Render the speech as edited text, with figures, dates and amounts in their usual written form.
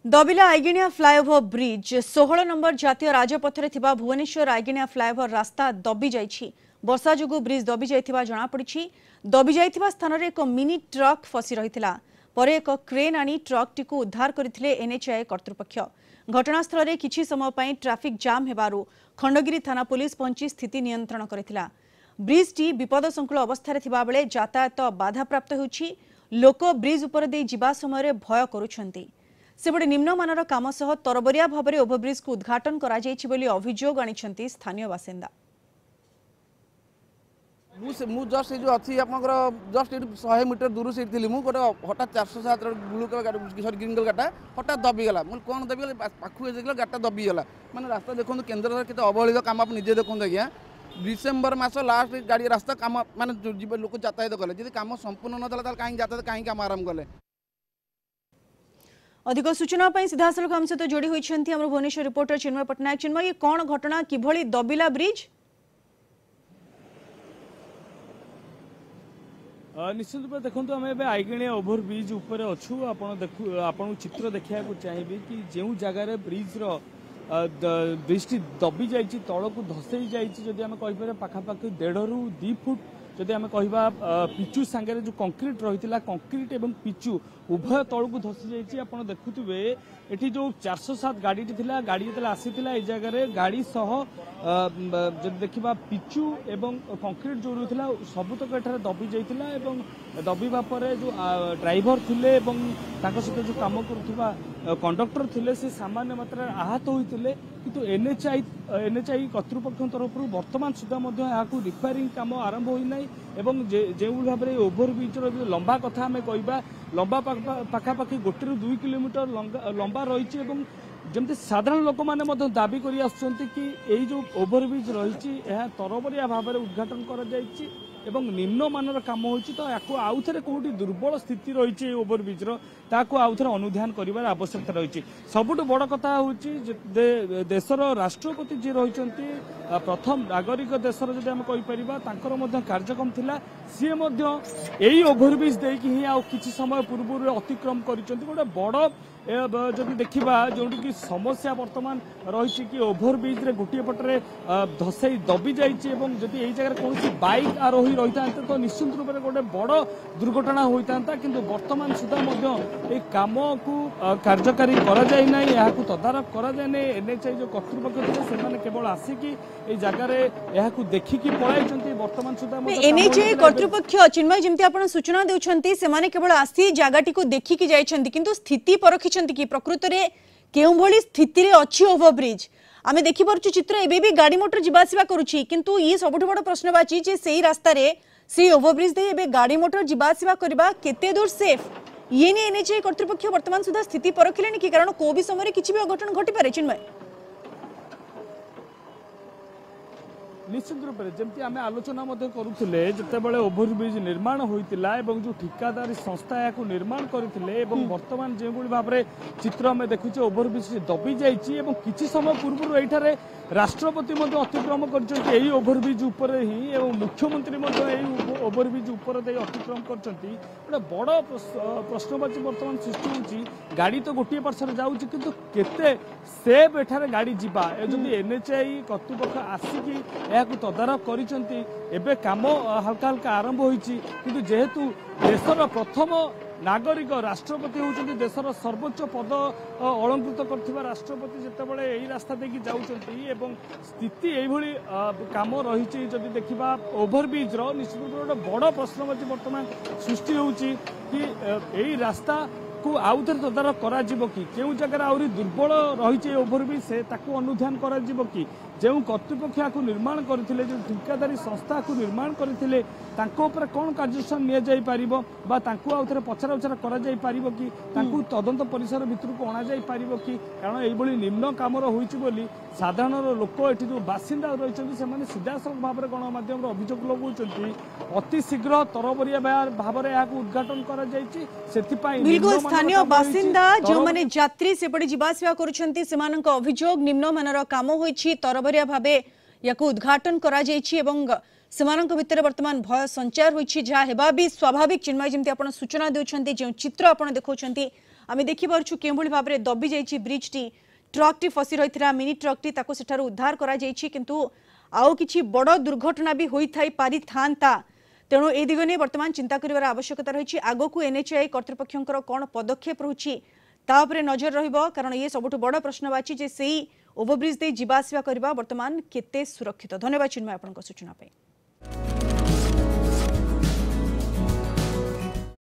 दबिला आईगिणिया flyover bridge 16 number जातीय राजपथरे थिबा Bhubaneswar आईगिणिया flyover रास्ता दबी जाइछि। वर्षा जोगु ब्रिज दबी जाइथिबा जणा पड़िछि। दबी जाइथिबा स्थान रे एक मिनी ट्रक फसी रहिथिला। परे एक क्रेन आनी ट्रक टिकु उद्धार करथिले एनएचआई कर्तृपक्ष। घटनास्थल रे किछि समय पई ट्रैफिक जाम हेबारु खंडगिरी थाना पुलिस पहुंची स्थिति नियंत्रण करथिला। ब्रिज टी विपदसंकुल अवस्था रे थिबा बेले यातायात बाधा प्राप्त होउछि। लोक ब्रिज उपर दे जिबा समय रे भय करूछंती। सेबडे निम्नमानर काम सह तरबरिया भाव में ओभरब्रिज को उद्घाटन अभियोग आनी स्थानीय बासिंदा। मु जस्ट जो अच्छी आपंकर जस्ट 100 मीटर दूर से थी गोटे हठात 407 ब्लू कलर ग्रीन कलर गाटा हठात दबिगला मुझे कौन दबिगला पाखु देखिए गाटा दबिगला मैंने रास्ता देखो केन्द्र सरकार केते अवहेलित काम आप निजे देखते आज्ञा डिसेम्बर मास लास्ट गाड़ी रास्ता काम माने लोक यातायात कले जब कम संपूर्ण ना कहीं यातायात कहीं कम आरंभ कले। अधिक सूचना सीधासल आम सहित जोड़ी होती भुवनेश्वर रिपोर्टर चिन्मय पट्टनायक। चिन्मय ये कौन घटना किभली दबिला ब्रिज? निश्चित रूप देखो आम आईगिणिया ओभर ब्रिज उपर अच्छु आपन चित्र देखा चाहिए कि जो जगार ब्रिज ब्रिज टी दबी जा तल को धसई जापर पाखापाखि 1.5 ରୁ 2 फुट जदि आम कह पिचु सांगे जो कंक्रीट रही कंक्रीट एवं पिचु उभय तल को धसी जाइए। आप देखुवे ये जो 407 गाड़ी गाड़ी जो आसी ये जगह गाड़ी सह जब देखा पिचु एवं कंक्रीट जो रही सबुतक एठार दबी जाता दबिबा परे जो ड्राइवर थिले सहित जो काम करुवा कंडक्टर थिले से सामान्य मात्रा आहत होते किंतु एनएचआई कर्तृपक्ष तरफ वर्तमान सुधा रिपेयरिंग काम आरंभ होना जो भाव में ओभरब्रिज लंबा कथा आम कह लंबा पाखापाखि 1 ରୁ 2 किलोमीटर लंबा रही जमती साधारण लोक मैंने दाबी कर कि जो ओभरब्रिज रही तरबरिया भाव में उद्घाटन कर निम्न मानर काम होती तो या आउ थे कौटी दुर्बल स्थिति रही ओभरब्रिज आउ थे अनुधान कर आवश्यकता रही। सबुठ बड़ कथा हूँ देशर राष्ट्रपति जी रही प्रथम नागरिक देशर जब आम कहीपर कार्यक्रम थिला सी यही ओभरब्रिज देकी ही किसी समय पूर्व अतिक्रम कर गोटे बड़ जदि देखा जो कि समस्या वर्तमान रही कि ओभरब्रिज गोटे पटरे धसई दबी जाती यही जगह कौन बाइक आरोही रही था तो निश्चित रूप से गोटे बड़ दुर्घटना होता कि वर्तमान सुधा काम को कार्यकारी करा तदारख करा एनएचआई जो कर्तृपक्ष थे केवल आसिकी जगह देखिकी पलाई वर्तमान सुधा एनएचआई कर्तृपक्ष चिन्मय जमती आप सूचना देउछंती से केवल आसी जगह को देखिकी जाइछंती किंतु स्थिति परखिछंती कि प्रकृत रे केउ भली स्थिति रे अछि ओभरब्रिज आम देखिपुर चित्र एबे भी गाड़ी मोटर जीवासवा करुछि किंतु ये सबुठ बड़ प्रश्नवाची जे सेही रास्ता रे से ओभरब्रिज दे एबे गाड़ी मोटर जीवासवा करबा केते दूर सेफ ये नहीं एनएचआई कर्तृपक्ष वर्तमान सुधा स्थिति परखिलेनि कि कारण को भी समय किसी भी अघटन घटी पारे। चिन्मय निश्चित रूप से जमी आम आलोचना करुले जितेबाला ओभरब्रिज निर्माण होता जो ठिकादारी संस्था या निर्माण करते वर्तमान जो भाव में चित्र आम देखुचे ओभरब्रिज दबी जाइए किसी समय पूर्व ये राष्ट्रपति अतिक्रम कर ओभरब्रिज उपर ही मुख्यमंत्री ओभरब्रिज उपर अतिक्रम कर बड़ प्रश्नवाची वर्तमान सृष्टि होती गाड़ी तो गोटे पार्श्व जाऊँगी किंतु केते सेफ एठारे गाड़ी जीवा जदि एनएचआई कर्तृपक्ष आसिकी तदारख कर काम हल्का हल्का आरंभ होती किंतु जेहेतु देशर प्रथम नागरिक राष्ट्रपति होती देशर सर्वोच्च पद अलंकृत कर राष्ट्रपति जितेबाला यही रास्ता देखी जाऊँगी स्थिति यही काम रही जदि देखा ओभरब्रिज निश्चित रूप से बड़ प्रश्नवाची वर्तमान सृष्टि होती कि यही रास्ता को आउ थे तदारख करा कि केउ जगह आहरी दुर्बल रही ओभरब्रिज से ताकू अनुधान करा कि जो कर्तृपक्ष या निर्माण करते जो ठिकादारी संस्था को निर्माण करते कौन कार्यानुष्ठान आउ थे पचरा उचरा कर कि तदंत परिसर भितर को अणा कि कारण ये निम्न काम होली साधारण लोक ये जो बासिंदा रही सीधासल भाव में गणमाध्यम अभियोग लगाउछंती अति शीघ्र तरबरिया भाव में उद्घाटन कर स्थानीय बासिंदा जो माने यात्री सेपटे जीवासवा करुछंती सेमानक अभियोग निम्न मानर काम होईछि तरबरिया भाबे याको उद्घाटन करा जाईछि एवं सेमानक भितर वर्तमान भय संचार होईछि जहा हेबा भी स्वाभाविक। चिन्मय जेमती आपण सूचना देउछंती जे चित्र आपण देखौछंती आम देखिपु के भाव में दबी जाइए ब्रिज टी ट्रक टी फसी रही मिनी ट्रक टी सेठारु उद्धार करा किंतु आउ किछि बड़ दुर्घटना भी होई पारि था तेणु ए दिग नहीं बर्तमान चिंता करिवार आवश्यकता रही आगो को एनएचआई कर्तृपक्षर कौन पदक्षेप रही ताउपरे नजर रहिबो कारण ये सबुठ बड़ प्रश्नवाची जे सेही ओवरब्रिज दे जीवा आसिया करबा वर्तमान केते सुरक्षित। धन्यवाद चिन्मय आपन सूचना पे।